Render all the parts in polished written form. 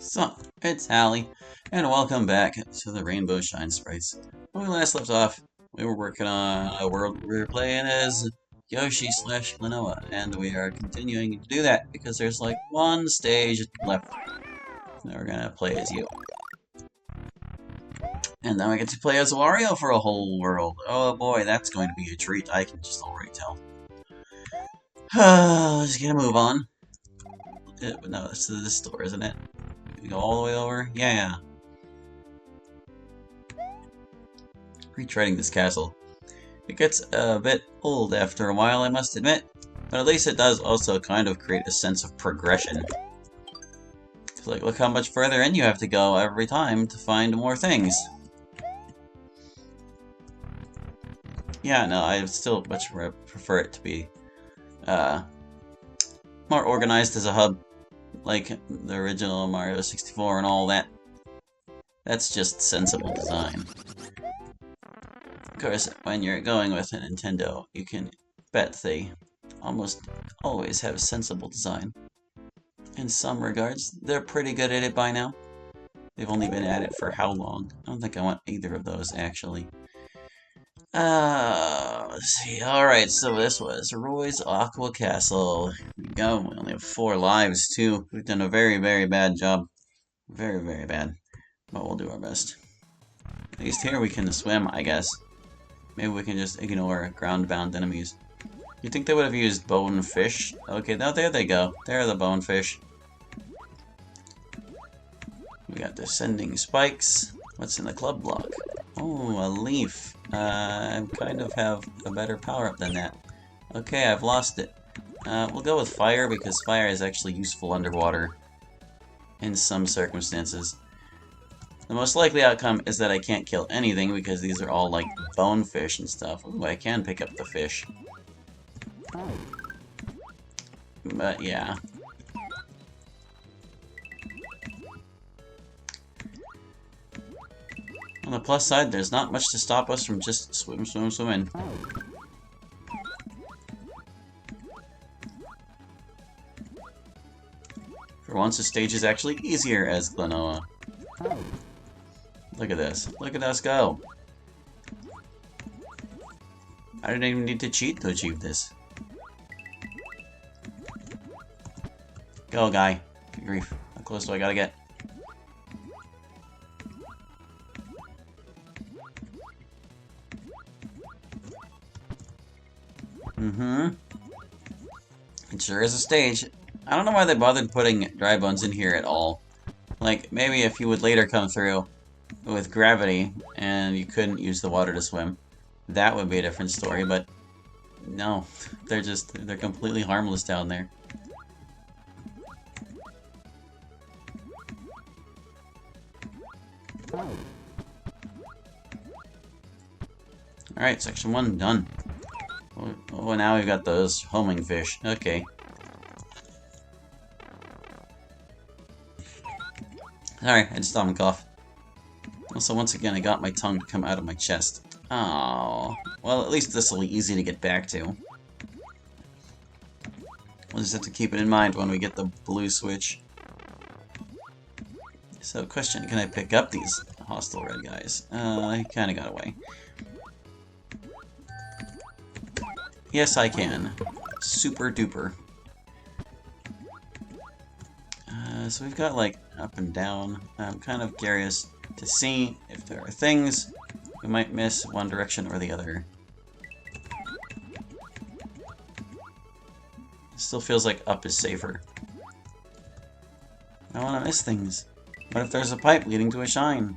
So, it's Hallie, and welcome back to the Rainbow Shine Sprites. When we last left off, we were working on a world we were playing as Yoshi slash Lenoa, and we are continuing to do that because there's like one stage left that we're gonna play as you. And then we get to play as Wario for a whole world. Oh boy, that's going to be a treat, I can just already tell. Just gonna move on. No, this is this door, isn't it? We go all the way over? Yeah. Retreading this castle. It gets a bit old after a while, I must admit, but at least it does also kind of create a sense of progression. It's like, look how much further in you have to go every time to find more things. Yeah, no, I still much prefer it to be more organized as a hub, like the original Mario 64 and all that. That's just sensible design. Of course, when you're going with a Nintendo, you can bet they almost always have sensible design. In some regards, they're pretty good at it by now. They've only been at it for how long? I don't think I want either of those, actually. Let's see. Alright, so this was Roy's Aqua Castle. Here we go. We only have 4 lives, too. We've done a very, very bad job. Very, very bad. But we'll do our best. At least here we can swim, I guess. Maybe we can just ignore ground-bound enemies. You think they would have used bonefish? Okay, now there they go. There are the bonefish. We got descending spikes. What's in the club block? Oh, a leaf. I kind of have a better power-up than that. Okay, I've lost it. We'll go with fire because fire is actually useful underwater in some circumstances. The most likely outcome is that I can't kill anything because these are all like bonefish and stuff. Ooh, I can pick up the fish. But yeah. On the plus side, there's not much to stop us from just swimming. For once, the stage is actually easier as Glenoa. Look at this. Look at us go. I didn't even need to cheat to achieve this. Go, guy. Good grief. How close do I gotta get? It sure is a stage. I don't know why they bothered putting dry bones in here at all. Like, maybe if you would later come through with gravity and you couldn't use the water to swim, that would be a different story, but no. They're completely harmless down there. Alright, section 1 done. Oh, now we've got those homing fish. Okay. Sorry, I just thought I'd cough. Also, once again, I got my tongue to come out of my chest. Oh, well, at least this will be easy to get back to. We'll just have to keep it in mind when we get the blue switch. So, question, can I pick up these hostile red guys? I kinda got away. Yes, I can. Super duper. So we've got, like, up and down. I'm kind of curious to see if there are things we might miss one direction or the other. It still feels like up is safer. I don't want to miss things. What if there's a pipe leading to a shine?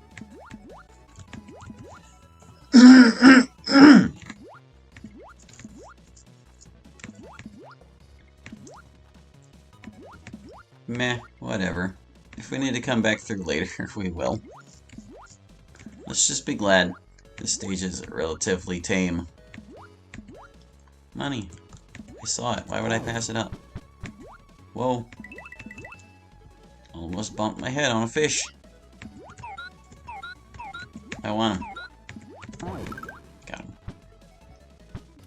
Meh, whatever. If we need to come back through later, we will. Let's just be glad this stage is relatively tame. Money. I saw it. Why would I pass it up? Whoa. Almost bumped my head on a fish. I want him. Got him.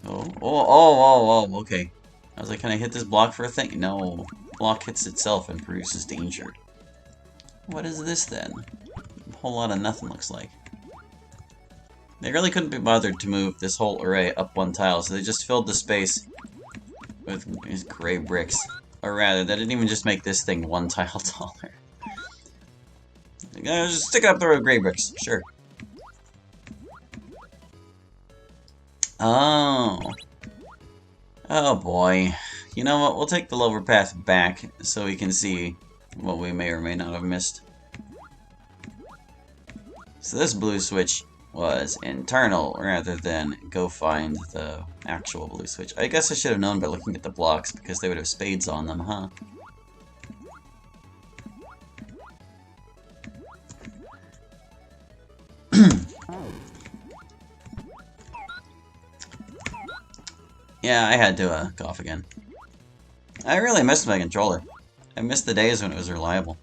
Oh, okay. I was like, can I hit this block for a thing? No. Block hits itself and produces danger. What is this then? A whole lot of nothing looks like. They really couldn't be bothered to move this whole array up one tile, so they just filled the space with these gray bricks. Or rather, they didn't even just make this thing one tile taller. Just stick it up there with gray bricks, sure. Oh. Oh boy. You know what, we'll take the lower path back so we can see what we may or may not have missed. So this blue switch was internal rather than go find the actual blue switch. I guess I should have known by looking at the blocks because they would have spades on them, huh? Yeah, I had to cough again. I really missed my controller. I missed the days when it was reliable.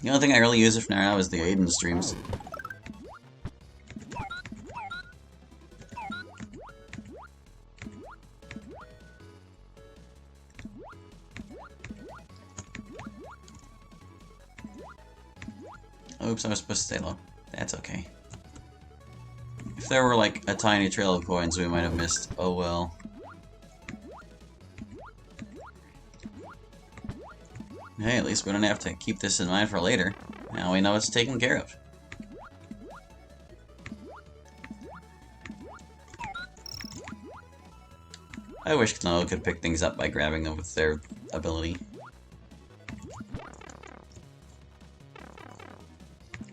The only thing I really use it for now is the Aiden streams. Oops, I was supposed to stay low. That's okay. If there were like a tiny trail of coins we might have missed, oh well. Hey, at least we don't have to keep this in mind for later. Now we know it's taken care of. I wish Klonoa could pick things up by grabbing them with their ability.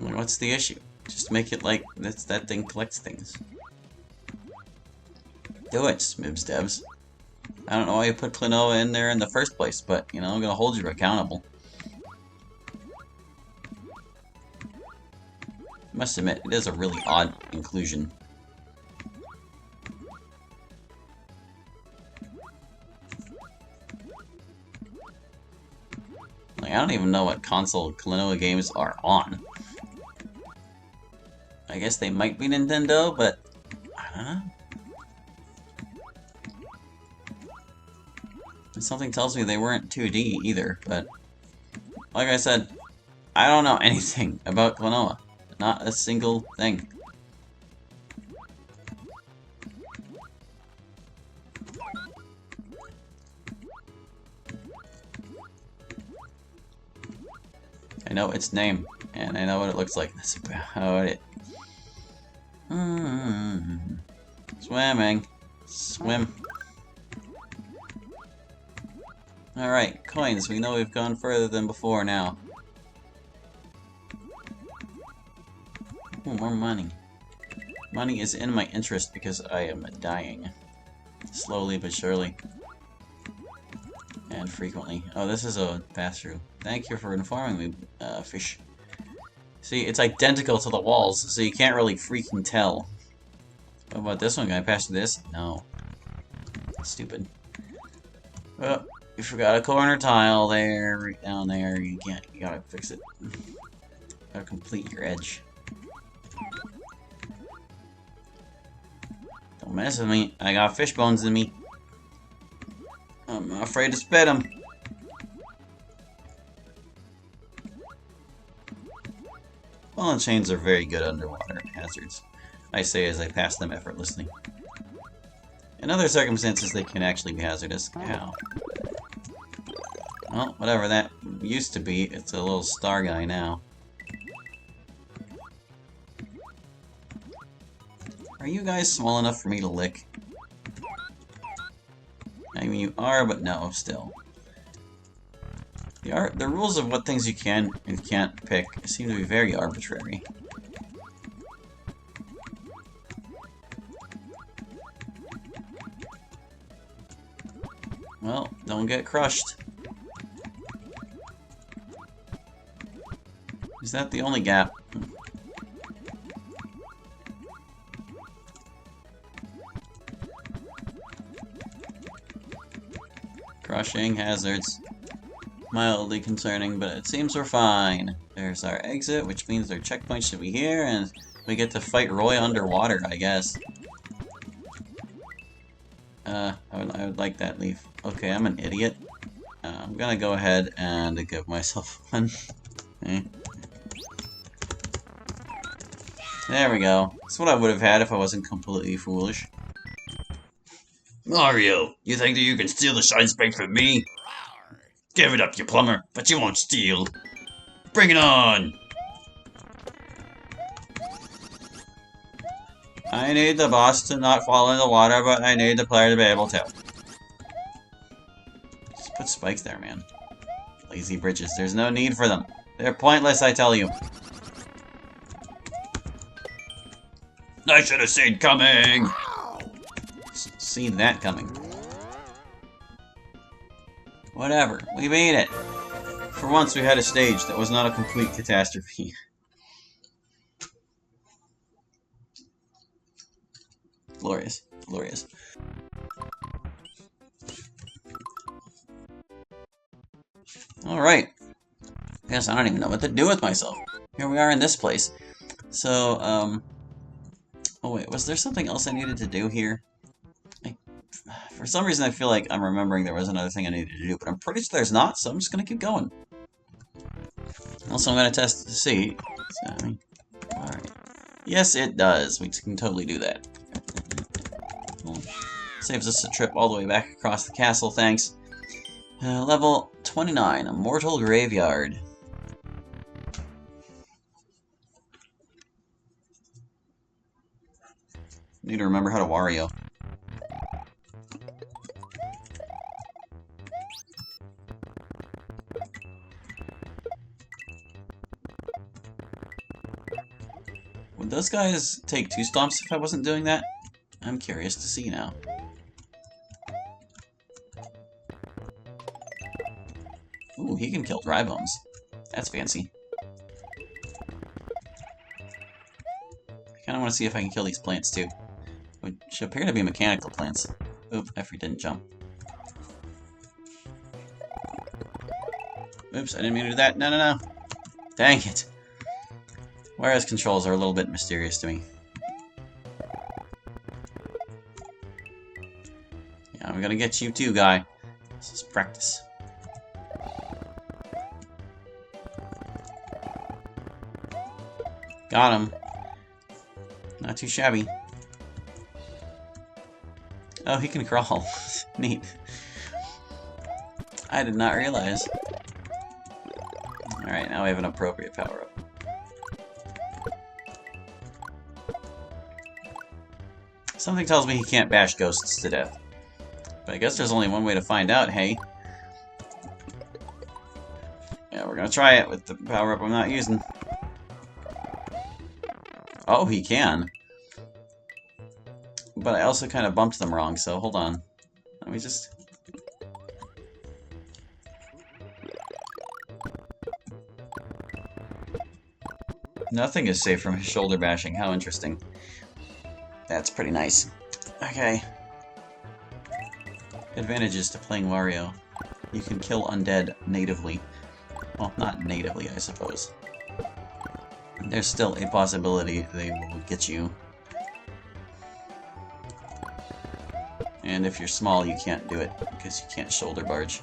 Like, what's the issue? Just make it like that thing collects things. Do it, Smibs Devs. I don't know why you put Klonoa in there in the first place, but, you know, I'm gonna hold you accountable. I must admit, it is a really odd inclusion. Like, I don't even know what console Klonoa games are on. I guess they might be Nintendo, but I don't know. And something tells me they weren't 2D either, but like I said, I don't know anything about Klonoa. Not a single thing. I know its name, and I know what it looks like. That's about it. Swimming. Swim. Alright, coins. We know we've gone further than before now. Ooh, more money. Money is in my interest because I am dying. Slowly but surely. And frequently. Oh, this is a pass-through. Thank you for informing me, fish. See, it's identical to the walls, so you can't really freaking tell. What about this one? Can I pass through this? No. Stupid. Oh, you forgot a corner tile there, right down there. You can't. You gotta fix it. Gotta complete your edge. Don't mess with me. I got fish bones in me. I'm not afraid to spit them. Ball and chains are very good underwater hazards. I say as I pass them effortlessly. In other circumstances, they can actually be hazardous. Ow. Well, whatever that used to be, it's a little star guy now. Are you guys small enough for me to lick? I mean, you are, but no, still. The rules of what things you can and can't pick seem to be very arbitrary. Well, don't get crushed. Is that the only gap? Crushing hazards. Mildly concerning, but it seems we're fine. There's our exit, which means their checkpoint should be here, and we get to fight Roy underwater, I guess. I would like that leaf. Okay, I'm an idiot. I'm gonna go ahead and give myself one. Okay. There we go. That's what I would have had if I wasn't completely foolish. Mario, you think that you can steal the shine sprite from me? Give it up, you plumber, but you won't steal. Bring it on! I need the boss to not fall in the water, but I need the player to be able to. Just put spikes there, man. Lazy bridges. There's no need for them. They're pointless, I tell you. I should have seen coming! Seen that coming. Whatever. We made it. For once, we had a stage that was not a complete catastrophe. Glorious. Glorious. Alright. Guess I don't even know what to do with myself. Here we are in this place. So, oh wait, was there something else I needed to do here? For some reason I feel like I'm remembering there was another thing I needed to do, but I'm pretty sure there's not, so I'm just gonna keep going. Also, I'm gonna test to see. So, alright. Yes, it does. We can totally do that. Saves us a trip all the way back across the castle, thanks. Level 29, a mortal graveyard. Need to remember how to Wario. Would those guys take 2 stomps if I wasn't doing that? I'm curious to see now. Ooh, he can kill dry bones. That's fancy. I kinda wanna see if I can kill these plants too. Which appear to be mechanical plants. Oop, Effie didn't jump. Oops, I didn't mean to do that. No, no, no. Dang it. Wario's controls are a little bit mysterious to me. Yeah, I'm gonna get you too, guy. This is practice. Got him. Not too shabby. Oh, he can crawl. Neat. I did not realize. Alright, now we have an appropriate power-up. Something tells me he can't bash ghosts to death. But I guess there's only one way to find out, hey? Yeah, we're gonna try it with the power-up I'm not using. Oh, he can. But I also kind of bumped them wrong, so hold on. Let me just... Nothing is safe from his shoulder bashing. How interesting. That's pretty nice. Okay. Advantages to playing Wario. You can kill undead natively. Well, not natively, I suppose. There's still a possibility they will get you. And if you're small, you can't do it, because you can't shoulder barge.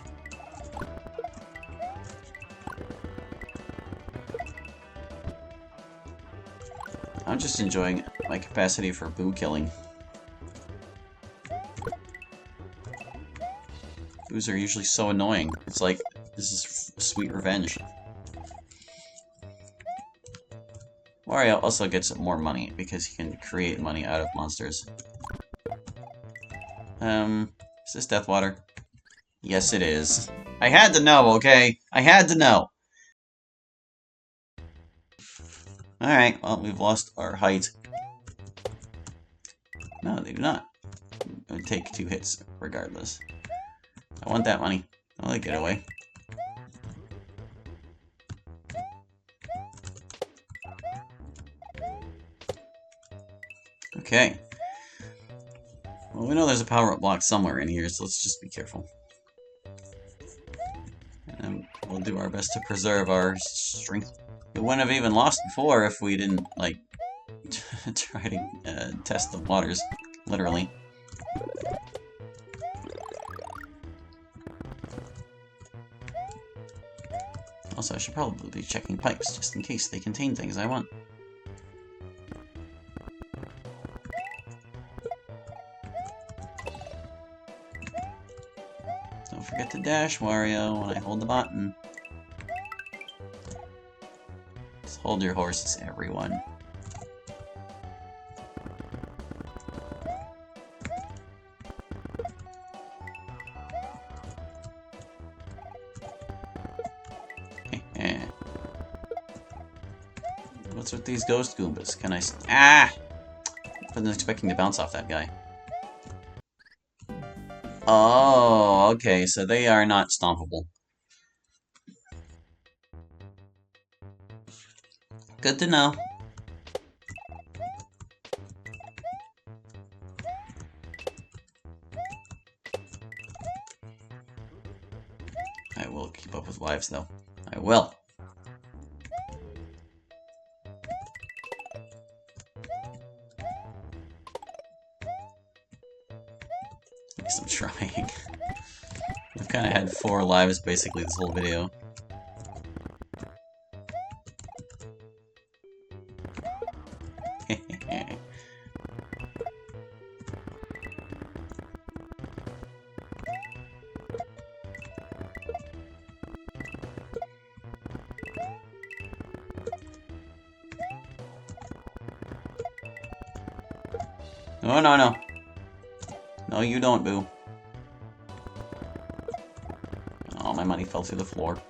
I'm just enjoying my capacity for boo killing. Boos are usually so annoying. It's like, this is sweet revenge. Wario also gets more money, because he can create money out of monsters. Is this Death Water? Yes, it is. I had to know, okay? I had to know! Alright, well, we've lost our height. No, they do not. It would take 2 hits, regardless. I want that money. I'll get away. Okay. Well, we know there's a power-up block somewhere in here, so let's just be careful. And we'll do our best to preserve our strength. We wouldn't have even lost before if we didn't, like, try to test the waters, literally. Also, I should probably be checking pipes, just in case they contain things I want. Don't forget to dash, Wario, when I hold the button. Just hold your horses, everyone. What's with these ghost Goombas? Can I... Ah! I wasn't expecting to bounce off that guy. Oh, okay, so they are not stompable. Good to know. I will keep up with lives, though. I will. At least I'm trying. I've kind of had 4 lives, basically, this whole video. Oh, no, no. No, you don't, Boo. Oh, my money fell through the floor.